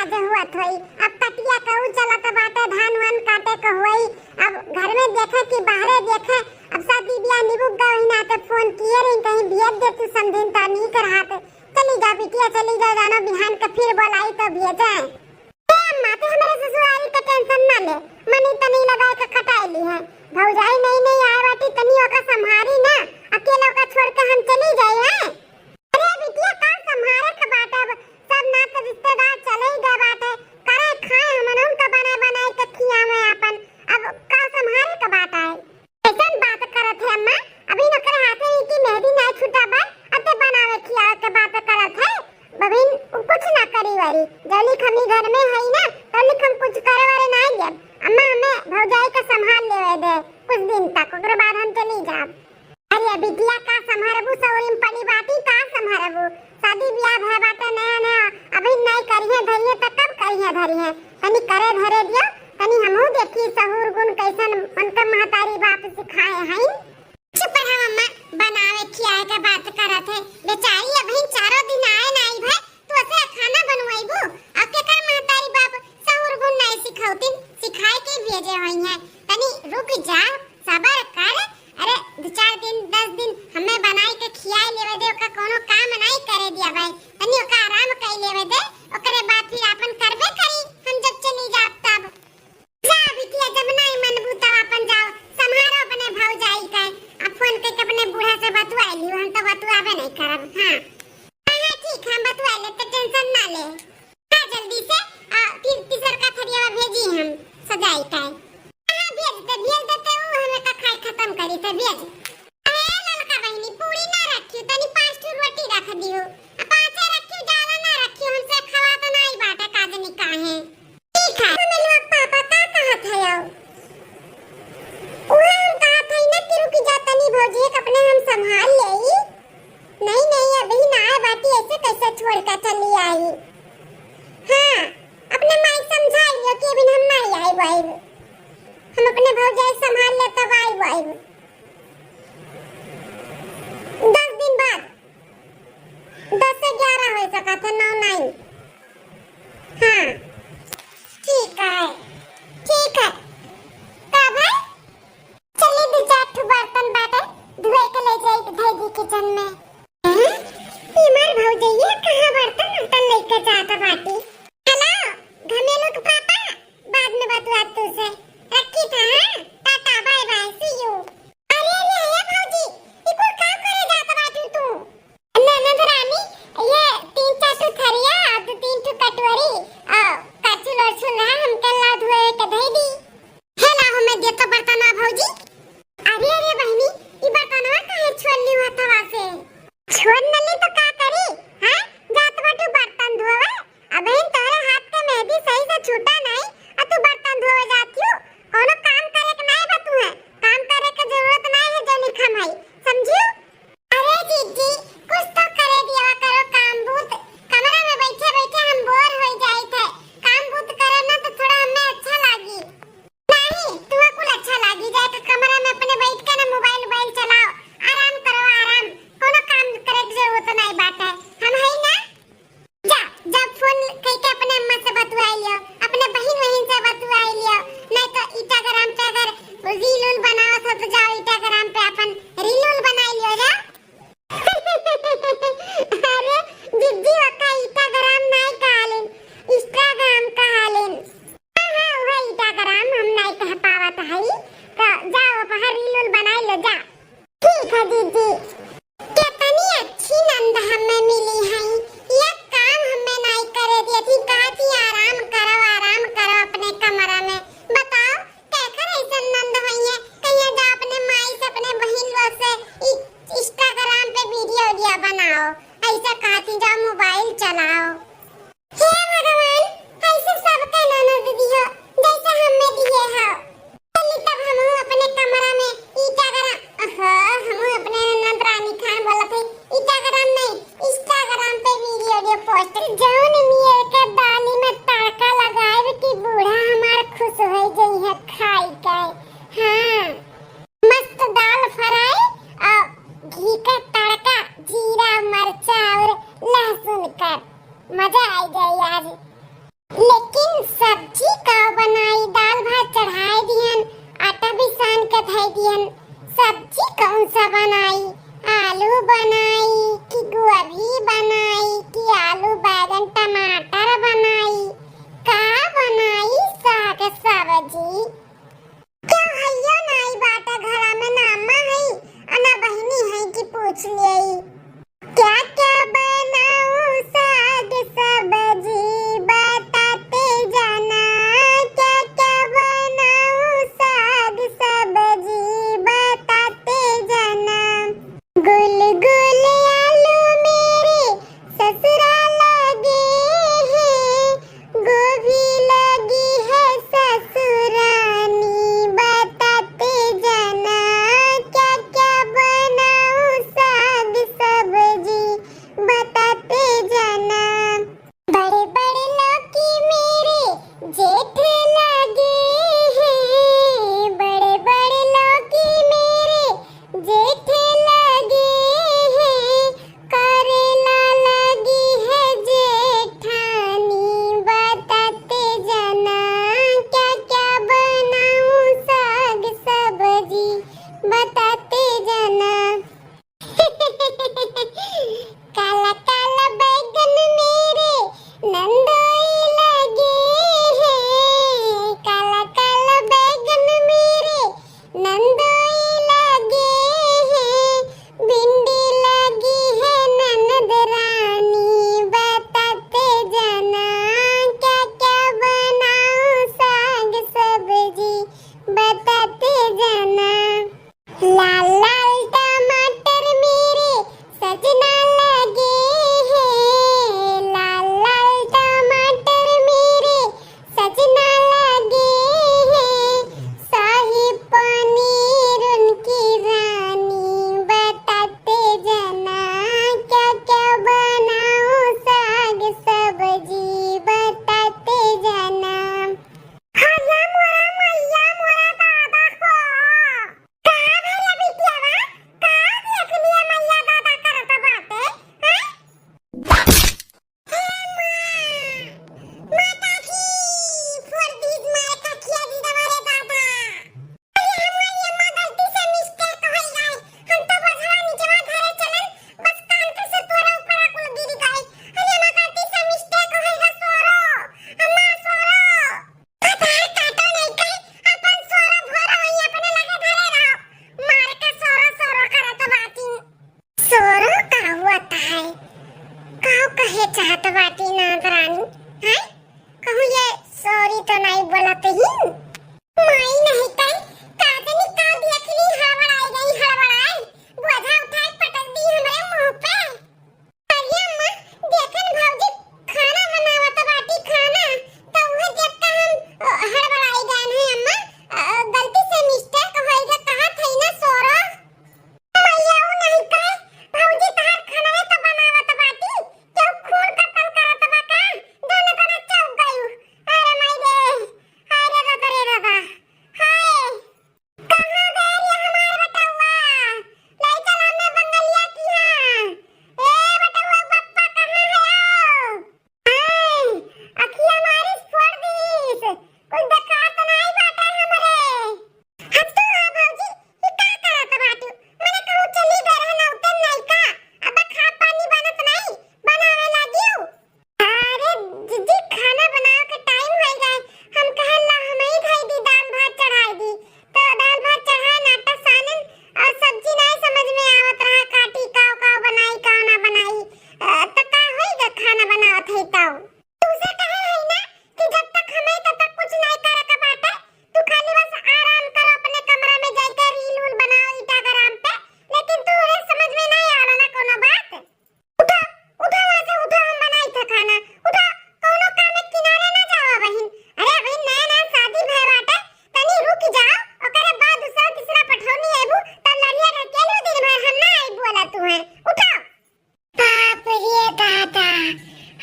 आज हुआ थोई। अब कटिया कहू चला तो बाटे धान वान काटे का हुई। अब घर में देखे कि बाहर देखे। अब शादी ब्याह निबुक गई ना तो फोन किए रही कहीं भेज दे तू समझिन ता नहीं कर हाथ। चली जा बिटिया चली जा, जानो बिहान का फिर बोलाई तो भेजे। अम्मा तो हमारे ससुराल का टेंशन ना ले, मनी तनी लगा के खटाई है। भौजाई नहीं नहीं आए बाटी तनी ओका संभारी ना, अकेला का छोड़ के हम चली जाए हैं। अरे बिटिया का संभारे का बाटा सब ना तो रिश्तेदार चले ही गए बाटे। करे खाए हमन का बना बनाई के खिया में अपन। अब का संभारे का बाटा है। कैसन बात करत है अम्मा? अभी न करे हाथे की मेहंदी ना छूटा बा, अते बनावे खिया के बात करत है। बबिन कुछ ना करी वाली जली खमी घर में है ना, तनी हम कुछ करे वाले नहीं जब। अम्मा हमें भौजाई का संभाल लेवे दे कुछ दिन तक, ओकरे बाद हम चली जाब। अरे बिटिया का संभारबू सौरिम पड़ी बाटी का संभारबू। शादी ब्याह भय बाटे नया नया, अभी नहीं करिए धरिए तो कब करिए धरिए। तनी करे धरे दियो, तनी हमहू देखी सहूर गुण कैसन उनका महतारी बाप सिखाए हैं। चुप रह मम्मा, बनावे खियाए का बात करत है। बेचारी अभी चारों दिन आए नहीं भाई, तू ऐसे खाना बनवाईबू। अब के कर महतारी बाप सहूर गुण नहीं सिखाउतिन, सिखाए के भेजे होई है। तनी रुक जा, सब्र कर। अरे 2-4 दिन 10 दिन हमें बनाई के खियाए लेवे दे, ओका कोनो काम नहीं करे दिया भाई। तनी ओका आराम कर लेवे दे, ओकरे बाद फिर अपन करबे करी हम जब चली जाब तब। जा बिटिया जब नहीं मनबू तब अपन जाओ, संभारो अपने भौजाई का। अब फोन करके अपने बूढ़ा से बतवा लियो, हम तो बतवाबे नहीं करब। हां हां ठीक हम बतवा ले, तो टेंशन ना ले। हां जल्दी से फिर तीसर का थरिया भेजी हम सजाई का। हां भेज देते हूं, हमें का खाई खत्म करी तो भेज। अरे ललका बहनी पूरी ना रखियो, तनी 5 रोटी रख दियो। 5 रखियो, ज्यादा ना रखियो, हमसे खवा तो नहीं बाटे काजनी काहे। ठीक है हमें लोग पापा का कहत है आओ। ओहे हम कहत है ना कि रुक जा तनी भौजी अपने हम संभाल लेई। नहीं नहीं अभी ना आए बाटी, ऐसे कैसे छोड़ के चली आई। हां अपने माई समझा लियो कि अभी हम नहीं आई भाई, हम अपने भौजाई संभाल ले तब आई। 10 दिन बाद 10 से 11 हो सका था, 9 नहीं। हाँ ठीक है ठीक है। कब है? चलिए 2-4 बर्तन बाटे धोए के ले जाए धैदी किचन में। बीमार भौजाई कहाँ बर्तन लेके जाता बाटी। हेलो घमेलू के पापा, बाद में बतवा तुझसे। रखी था हां, tata bye bye see you. अरे अरे ये भौजी ये कोई काम करे जाता बाटू तू? ननद रानी ये 3-4 थरिया और 2-3 कटोरी कचू लहसुन है हम कल्ला धोए के दे दी। हेला हमें दे तो बर्तन भौजी। अरे अरे बहनी ये बर्तन काहे छोड़नी हथवा से? छोड़ नली तो का करी? हां जात बाटू बर्तन धोवे। अबे तोरे हाथ के मेहंदी सही से छूटा नहीं और तू बर्तन धोवे जाती हो। कोनो काम करे के नहीं बतू है, काम करे के जरूरत नहीं है जो लिखम है, समझियो? अरे जीजी कुछ तो करे दिया करो काम, बहुत कमरा में बैठे बैठे हम बोर हो जाए थे। जी बताते जाना। हल्ला मोरा मैया मोरा दादा को का भैया बिटिया बा का देख लिया मैया दादा करत बाटे हैं। माता की फोड़ दी मारे कखिया दी हमारे दादा। अरे हमारी अम्मा गलती से मिस्टेक हो गई, हम तो बसवा नीचवा घरे चलन बस कांटे से तोरा ऊपर कुल गिर गई। अरे अम्मा गलती से मिस्टेक हो गई सोरो अम्मा सोरो कतार काटो नहीं कई अपन सोरो भोरा वही अपने लगे धरे रहो मार के सोरो सोरो करत बाटी। सोरो का हुआ है काऊ कहे चाहत बाटी नादरानी है कहूँ ये सॉरी तो नहीं बोलत ही माई नहीं कई काजनी का देख ली हड़बड़ाई गई हड़बड़ाई बोझा उठाई पटक दी हमारे मुंह पे। अरे अम्मा देखन भौजी खाना बनावत बाटी खाना तो वह देखता हम हड़बड़ाई गए हैं अम्मा गलती से मिस्टेक हो गई कहा थई ना सोरो मैया वो नहीं कहे भौजी तहार खाना है तो बनावत बाटी क्यों खून कतल करत बा का दोनों तना चौक गई। अरे माई रे अरे दादा हाय कहां गए ये हमार बटुआ ले चल हमें बंगलिया की हां ए बटुआ पप्पा कहां है आओ हाय अखिया मारी फोड़ दीस कोई देखा तो नहीं बाटे हमरे हम तो हां भौजी ये का करत बाटी मैंने कहूं चली गए ना उतन नहीं का अब खा पानी बनत नहीं बनावे लागियो। अरे जीजी खाना बनाओ के टाइम हो गए हम कहला हम ही खाई दी दाल भात चढ़ाई दी तो दाल भात चढ़ाए नाटा सानन और सब्जी नहीं समझ में आवत रहा काटी काव काव बनाई काव ना बनाई तो का होई ग खाना बनावत है ताऊ तुसे कहे है ना कि जब तक हमें तब तक कुछ नहीं करे का बाटे तू खाली बस आराम करो अपने कमरा में जाकर रील उल बनाओ इंस्टाग्राम पे लेकिन तू रे समझ में नहीं आला ना कोनो बात। उठा उठा वहां से उठा हम बनाई था खाना उठा कोनो काम में किनारे ना जाओ बहन। अरे बहन नया नया शादी भय बाटे तनी रुक जाओ ओकरे बाद दूसरा तीसरा पठौनी आइबू तब लड़िया ढकेलू दिन भर हम ना आइबू वाला तू है उठा। बाप रे दादा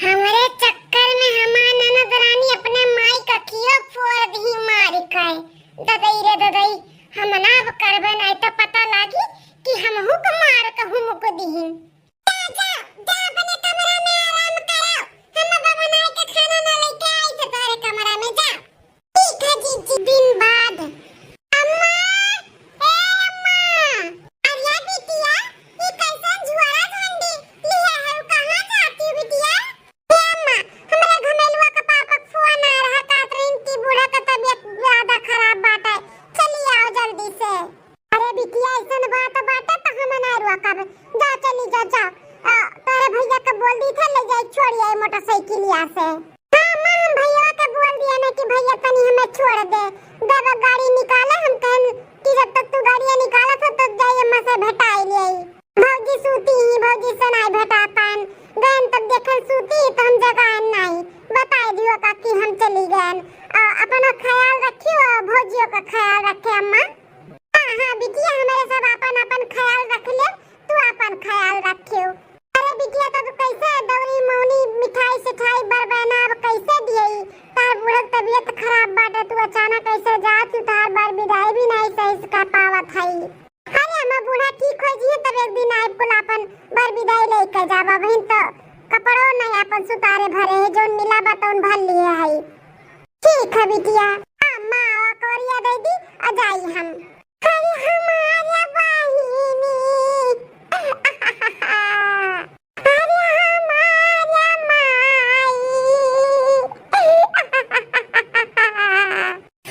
हमरे चक्कर में हमार ननद रानी अपने माई का कियो फोड़ दी मार के ददई रे ददई हम ना अब करबे नहीं तो पता लागी कि हम हुक मार के हुमुक दीहिन। जा जा अपने कमरा में आराम करो हम अब बना के खाना ना लेके आई थे तोरे कमरा में जा। ठीक है जीजी दिन बाद अम्मा ए अम्मा अरे बिटिया ये कैसा झुआरा झंडी लिया है कहां जाती बिटिया। ए अम्मा हमरा घमेलुआ का पापा फोन आ रहा कातरिन की बूढ़ा का तबीयत ज्यादा खराब बाटे चली आओ जल्दी से। अरे बिटिया ऐसन बात बाटे तो हम ना रुआ कब जा चली जा जा तेरे भैया का बोल दी था ले जाए छोड़ आई मोटरसाइकिलिया से। हां अम्मा हम भैया का बोल दिया ना कि भैया तनी हमें छोड़ दे जब गाड़ी निकाले हम कहन कि जब तक तू गाड़ी निकाला था तब जाई अम्मा से भेटाई ले आई भौजी सूती ही भौजी से नहीं भेटा पान गन तब देखल सूती तो हम जगह नहीं बताई दियो का कि हम चली गए अपना ख्याल रखियो भौजियों का ख्याल रखे अम्मा। हां हां बिटिया हमारे सब अपन अपन ख्याल रख ले तू अपन ख्याल रखियो। अरे बिटिया तब कैसे दौरी मौनी मिठाई सिठाई बरबना अब कैसे दियई तार बूढ़ा तबीयत खराब बाटे तू अचानक कैसे जात तू तार बार विदाई भी नहीं सही का पावत हई। अरे हम बूढ़ा ठीक हो जिए तब एक दिन आइब कुल अपन बार विदाई लेके जाबा बहन तो कपड़ो नहीं अपन सुतारे भरे है जोन मिला बतौन भर लिए हई। ठीक है बिटिया अम्मा कोरिया दे दी आ जाई हम। अरे हमारा बहिनी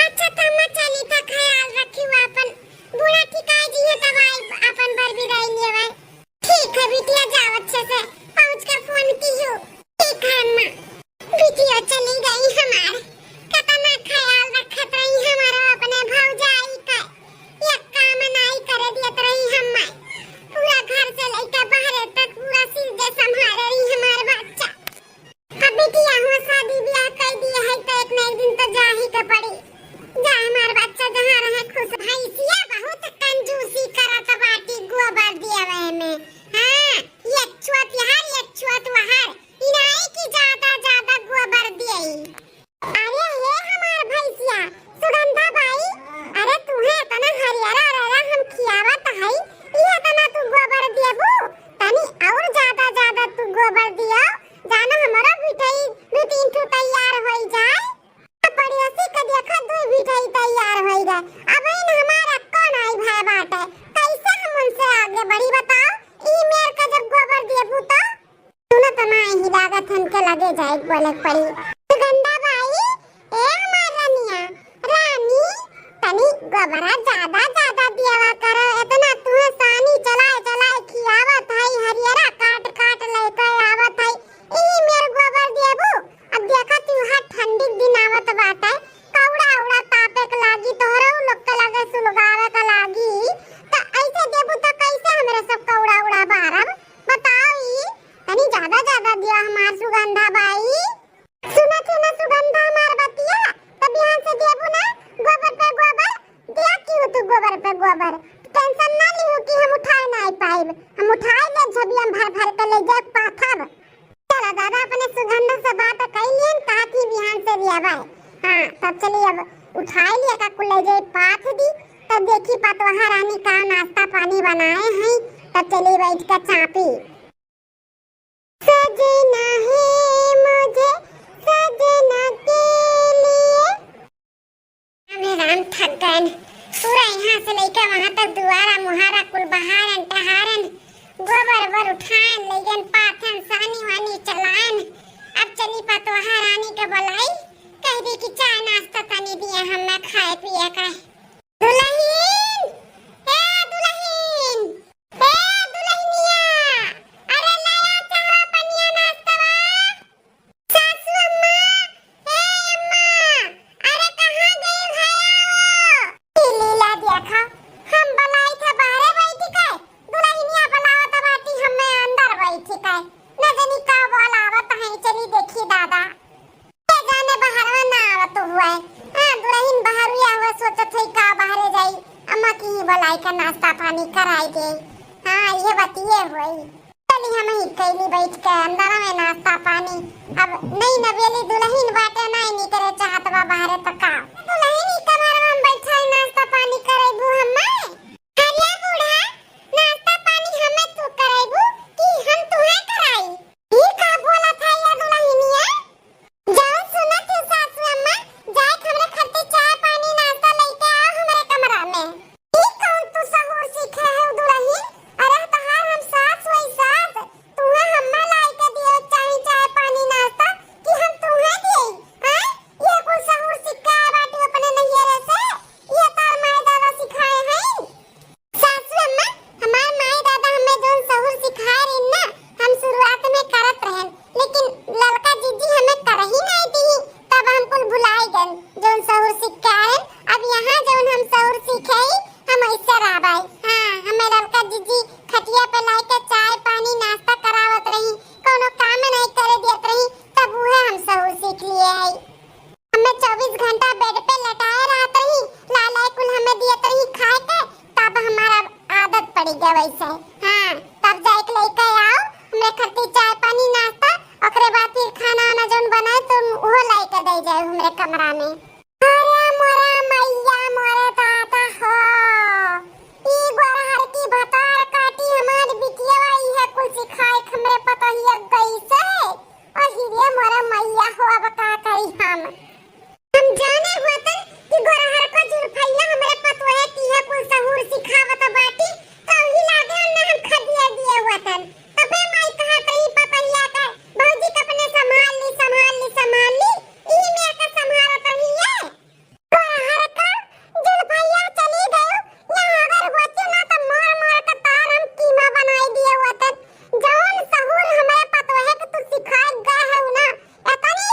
अच्छा तम्मा चली तो ख्याल रखियो अपन बूढ़ा ठिकाई जी है तब आई अपन भर विदाई लेवे। ठीक है बिटिया जाओ अच्छे से पहुंच कर फोन कीयो। ठीक है अम्मा बिटिया चली गई हमार कितना ख्याल रखत रही हमारा अपने भौजाई का एक काम नहीं गोबरा ज्यादा ज्यादा दियावा करो इतना तुहे सानी चलाए चलाए खियावत है हरियरा काट काट लेके आवत है ई मेर गोबर देबू अब देखा तू हाथ ठंडी दिन आवत बाटे कौड़ा उड़ा तापे के लागी तोहरा लोग के लगे सुलगावे के लागी तो ऐसे देबू तो कैसे हमरे सब कौड़ा उड़ा बारब बताओ ई तनी ज्यादा ज्यादा दिया हमार सुगंधा बाई सुना सुना सुगंधा हमार बतिया तब यहां से देबू ना गोबर पे गोबर दिया क्यों तू गोबर पे गोबर टेंशन ना लियो कि हम उठाए नहीं पाइब हम उठाए ले झबिया भर भर के ले जाए पाथर चला दादा अपने सुगंधा से बात कर लियन ताकि बिहान से भी आवे हां तब चलिए अब उठाए लिया का कुल ले जाए पाथ दी तब देखी पतवाहा रानी का नाश्ता पानी बनाए हैं तब चलिए बैठ कर चापी सजना है मुझे सजना के लिए हमें राम थक गए पूरा यहाँ से लेकर वहाँ तक दुआरा मुहारा कुल बहारन टहारन गोबर वर उठान लेकिन पाथन सानी वानी चलान अब चली पतवाहा रानी के बुलाई कह दी कि चाय नाश्ता तनी दिया हमें खाए पिए का दुल्हन ए दुल्हन ए दुल्हनिया अरे लाया चाह पनिया नाश्ता सासू अम्मा ए अम्मा अरे कहाँ गई भाई लीला देखा हम बलाई था बाहर बैठी के दुल्हनिया बुलावत बाटी हमें अंदर बैठी के न जानी का बोलावत है चली देखी दादा ये जाने बाहर ना आवत हुआ हां दुल्हन बाहर ही आवे सोचत है का बाहर जाई अम्मा की बुलाई का नाश्ता पानी कराई दे हां ये बतिए होई चली हम ही कैली बैठ के अंदर में नाश्ता पानी अब नहीं नवेली दुल्हन बाटे नहीं करे चाहत बा बाहर तक का दुल्हन कमर में बैठा नाश्ता पानी करेबू हमें हरिया बूढ़ा नाश्ता पानी हमें तू करेबू कि हम तुहे कराई ई का बोला था या दुल्हनिया जाओ सुना तू सासू अम्मा जाए हमरे खट्टे चाय पानी नाश्ता लेके आओ हमारे कमरा में ई कौन तू सहूर सीखे है दुल्हन अरे तहार हम सास वही सास तुहे हम्मा लाई के दियो चाय पानी नाश्ता कि हम तुहे दे हां ये कुल सहूर सीखा बाटी अपने नैहरे से ये तार माई दादा सिखाए हैं सासू अम्मा हमार माई दादा हमें जोन सहूर सिखाए रही ना हम शुरुआत में करत रहन लेकिन लड़का जीजी हमें कर ही नहीं दी तब हम कुल भुलाई गन जोन सहूर सिखाए अब यहाँ जोन हम सहूर सीखे हम ऐसे राबाई हां हमें लड़का जीजी खटिया पे लाई के चाय पानी नाश्ता करावत रही कोनो काम नहीं करे देत रही तब उहे हम सहूर सीख लिए है हमें 24 घंटा बेड पे लटाए रहत रही लाला कुल हमें दियत रही खाए के तब हमारा आदत पड़ गया वैसे हां तब जाए के लेके आओ हमें खट्टी चाय पानी नाश्ता ओकरे बाद फिर खाना ना जोन बनाए तो वो लाई के दे जाए हमरे कमरा में अरे मोरा मैया मोरे ताता हो ई गोरहर की भतार काटी हमार बिटिया आई है कुल सिखाए हमरे पता ही गई से और हिरे मोरा मैया हो अब का करी हम जाने होतन कि गोरहर को जुरफैया हमरे पतोहे की है कुल सहूर सिखावत बाटी तो ही लागे न हम खदिया दिए होतन तबे माई कहा कहीं पता ही आता भौजी के अपने संभाल ली ई में का संभालत रही है गोरहर का जुरफैया चली गयो यहाँ अगर होती ना तो मार मार के तार हम कीमा बनाई दिए होतन जौन सहूर हमारे पतोहे के तू सिखाए गए है ना इतनी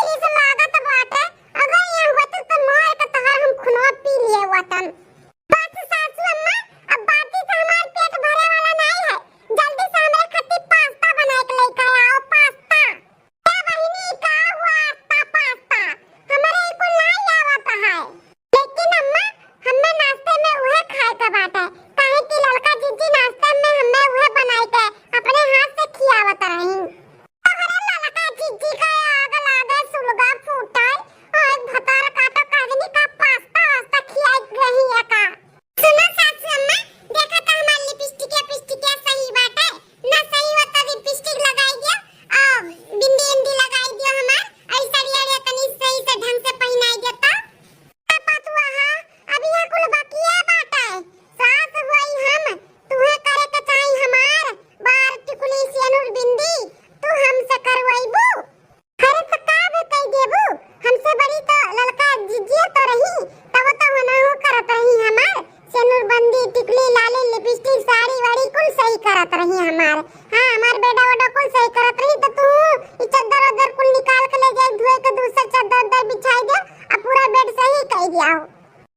जाओ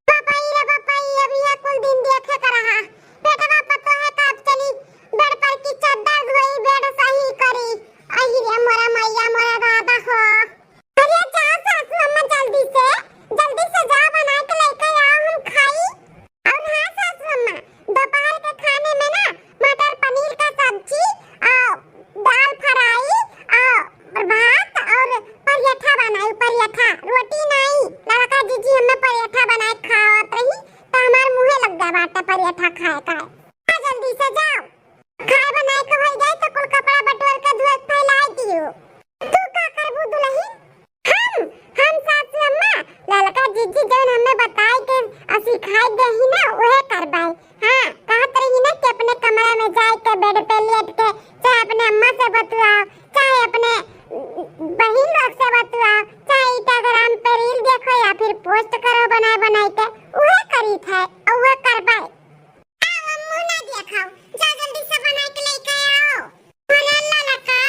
पापाई रे पापाई अभी ये कुल दिन देखे कर रहा बेटा पतो है कब चली बेड पर की चादर धोई बेड सही करी आई रे मोरा मैया मोरा दादा हो अरे जा सासू अम्मा जल्दी से जा बना के लेके आओ हम खाई और हां सासू अम्मा दोपहर के खाने में ना मटर पनीर का सब्जी दाल फ्राई और भात और पराठा बनाई पराठा रोटी नहीं लड़का जीजी हमें पराठा बनाए खावत रही तो हमार मुंह लग गया बाटा पराठा खाए का जल्दी से जाओ खाए बनाए के हो जाए तो कुल कपड़ा बटोर के धोए फैला दियो तू का करबू दुल्हन हम सासू अम्मा लड़का जीजी जौन हमें बताई के असि खाए देही ना ओहे करबाई हां कहत रही ना कि अपने कमरा में जाए के बेड पे लेट के चाहे अपने अम्मा से बतुआओ चाहे अपने बहन लोग से बतुआओ चाहे इंस्टाग्राम पे रील देखो या फिर पोस्ट करो बनाए बनाए के ओहे करी थे ओहे करबाई आओ मुंह ना देखाओ जा जल्दी से बना के लेके आओ अरे ललका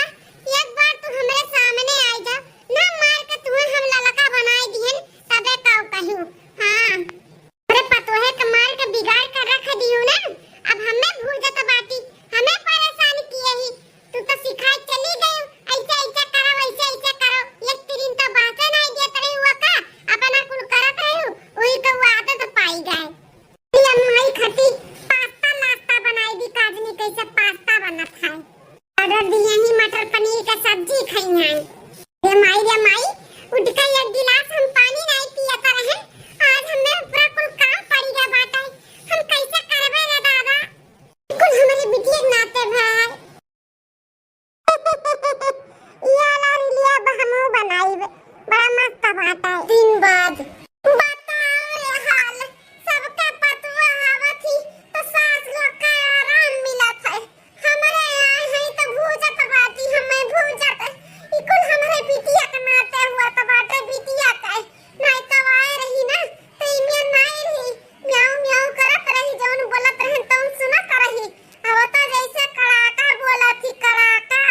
एक बार तू हमरे सामने आ जा ना मार के तू हम ललका बनाई दिहन तबे काऊ कहूं हां अरे पतो है कमाल के बिगाड़ कर रख दियो ना अब हमें भूजत बाटी हमें परेशान किए ही तू तो सिखाई चली गई ऐसे ऐसे करो वैसे ऐसे करो एक तीन तो बातें नहीं देत रही हुआ का अपना कुल करत रही वही तो आदत पाई गए ये माई खटी पास्ता नाश्ता बनाई दी काजनी कैसे पास्ता बनत है ऑर्डर दिए ही मटर पनीर का सब्जी खाई है ये माई उठ के एक गिलास हम पानी नहीं पिया रहे आज हमें पूरा कुल काम पड़ी गया बाटा हम कैसे करबे रे दादा कुल हमारी बिटिया नाते भाई ये लारी लिया बहमो बनाई बड़ा मस्त बाटा है दिन बाद बताओ रे हाल सबके पतवा हवा थी तो सास लोग का आराम मिला था हमारे आए हैं तो भूजत बाटी हमें भूजत ई कुल हमारे बिटिया के नाते हुआ तो बाटे बिटिया का नहीं तो आए रही ना तो इमे नहीं रही म्याऊ म्याऊ करत रही जौन बोलत रहन तौन सुनत रही अब तो जैसे कड़ाका बोलत थी कड़ाका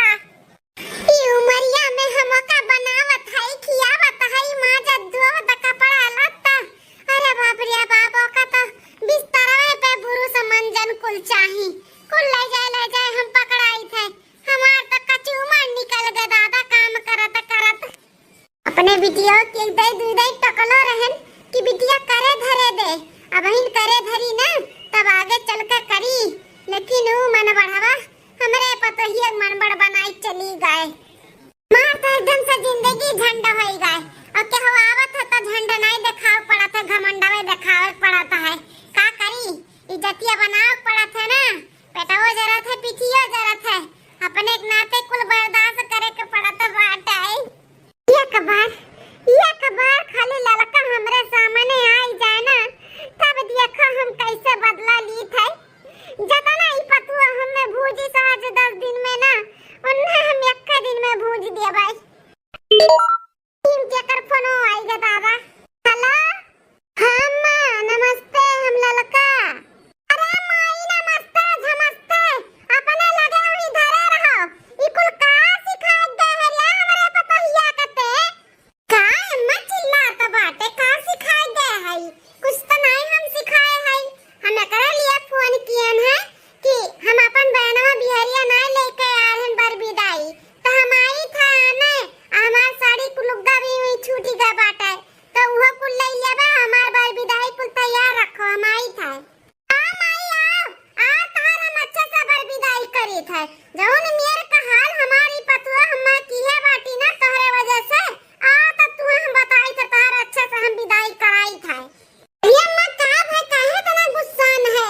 ई उमरिया में हमका बनावत है खियावत है मां जद्दो द कपड़ा लत्ता अरे बाप रे बाबा का तो बिस्तरवे पे बुरु समंजन कुल चाही कुल ले जाए हम पकड़ाई थे हमार तो कचूमर निकल गए दादा काम करत करत अपने बिटिया के दे टकलो रहन कि बिटिया करे धरे दे अब हिन करे धरी ना तब आगे चल के करी लेकिन ऊ मन बढ़ावा हमरे पतोहिया मन बड़ बनाई चली गए मार तो एकदम से जिंदगी झंड होई गए और के हो आवत है तो झंड नहीं दिखाव पड़ा था घमंडवे दिखावे पड़ा है का करी इज्जतिया बनाव पड़ा था ना पेटवो जरूरत है पीठियो जरूरत है अपने एक नाते कुल बर्दाश्त करे के पड़ा था बात है ये कबार खाली ललका हमरे सामने आई जाए ना तब देखो हम कैसे बदला ली थे जतना ही पतुआ हमने भूजी आज 10 दिन में ना उन्हें हम एक दिन में भूज दिया भाई टीम चेकर फोन आई गे दादा हेलो हां मां नमस्ते हम ललका अरे माई नमस्ते नमस्ते अपने लगे हुई धरे रहो ई कुल का सिखा दे है ला हमरे पतोहिया कते का अम्मा चिल्ला तो बाटे का सिखा दे है कुछ तो नहीं हम सिखाए है हम करे लिए फोन किए हैं कि हम अपन बहनवा बिहारिया ना लेके आ रहे बर विदाई तो हम आई था आने हमार साड़ी कुलुग्गा भी छूटी गया बाटा तो वो कुल ले लेबे हमार बर विदाई कुल तैयार रखो हम आई था आ माई आ तार हम अच्छा से बर विदाई करी था जौन मेरे का हाल हमारी पतुआ हम की है बाटी ना तोहरे वजह से आ तो तू हम बताई तो तार अच्छा से हम विदाई कराई था ये मत आप है काहे तना गुस्सा है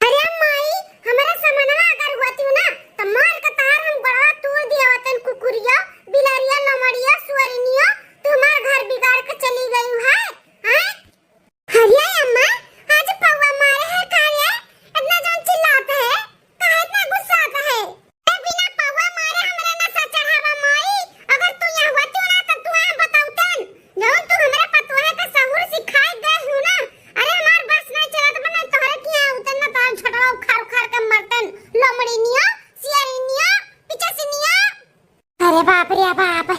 अरे माई हमारा समनवा अगर हुआती ना तो मार का तार हम बड़ा तोड़ दिया वतन कुकुरिया बिलारिया लमड़िया सुअरनिया तुम्हार घर बिगाड़ के चली गई है हैं हरिया अम्मा आज पौवा मारे है काहे इतना जन चिल्लाता है काहे इतना गुस्सा आता है ए बिना पौवा मारे हमरा नशा चढ़ावा माई अगर तू यहां होती ना तो तू यहां बताउतन जौन तू हमरा पतोहे का सहूर सिखाई दे हूं ना अरे हमार बस नहीं चलत बने तोहरे की उतन ना ताल छड़ाओ खार के मरतन लमड़िनिया सियरिनिया पिचसिनिया अरे बाप रे बाप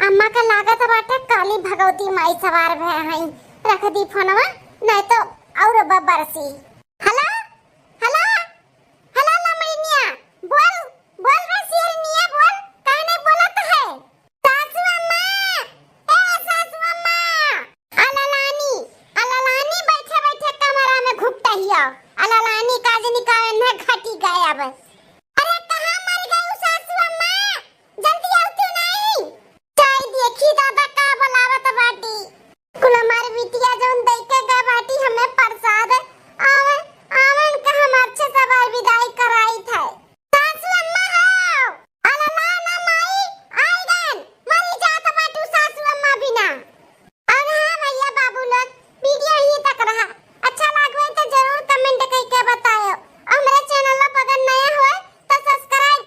अम्मा का लागत बाटे काली भगवती माई सवार भय हई रख दी फोनवा नहीं तो और बरसी।